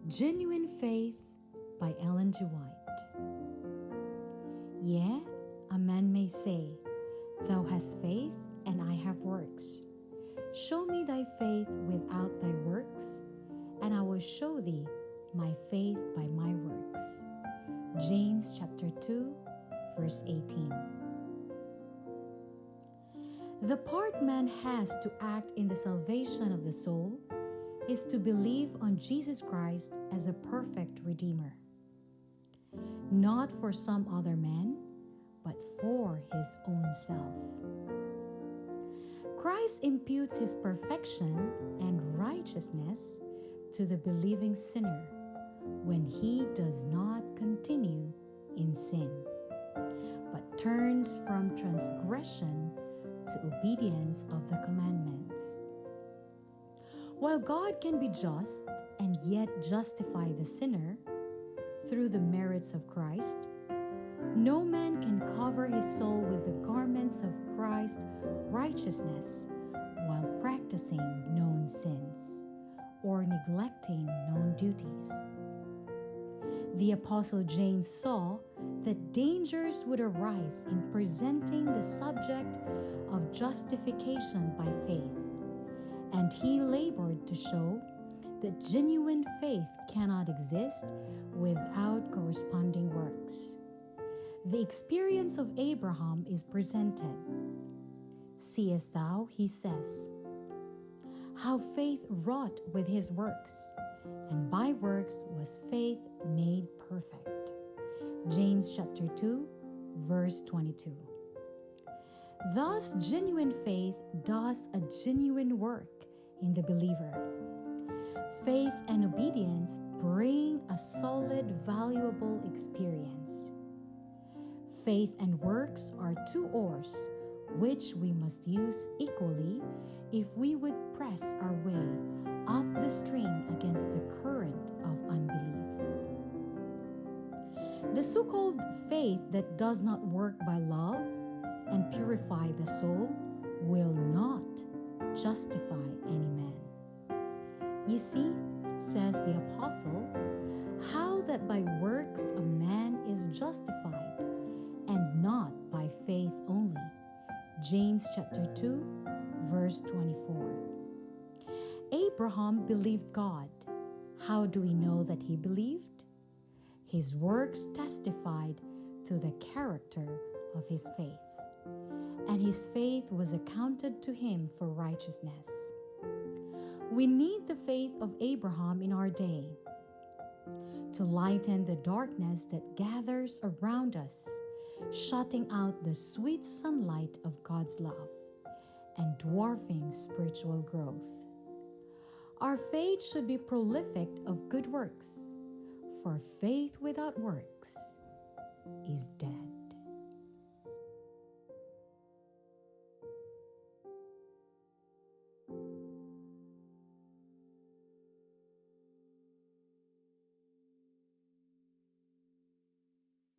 Genuine Faith by Ellen G. White. Yeah, a man may say, Thou hast faith, and I have works. Show me thy faith without thy works, and I will show thee my faith by my works. James chapter 2, verse 18. The part man has to act in the salvation of the soul is to believe on Jesus Christ as a perfect Redeemer. Not for some other man, but for his own self. Christ imputes his perfection and righteousness to the believing sinner when he does not continue in sin, but turns from transgression to obedience of the commandments. While God can be just and yet justify the sinner through the merits of Christ, no man can cover his soul with the garments of Christ's righteousness while practicing known sins or neglecting known duties. The Apostle James saw that dangers would arise in presenting the subject of justification by faith, and he labored to show that genuine faith cannot exist without corresponding works. The experience of Abraham is presented. Seest thou, he says, how faith wrought with his works, and by works was faith made perfect. James chapter 2, verse 22. Thus, genuine faith does a genuine work in the believer. Faith and obedience bring a solid, valuable experience. Faith and works are two oars which we must use equally if we would press our way up the stream against the current of unbelief. The so-called faith that does not work by love and purify the soul will not justify any man. You see, says the apostle, how that by works a man is justified, and not by faith only. James chapter 2, verse 24. Abraham believed God. How do we know that he believed? His works testified to the character of his faith, and his faith was accounted to him for righteousness. We need the faith of Abraham in our day to lighten the darkness that gathers around us, shutting out the sweet sunlight of God's love and dwarfing spiritual growth. Our faith should be prolific of good works, for faith without works is dead.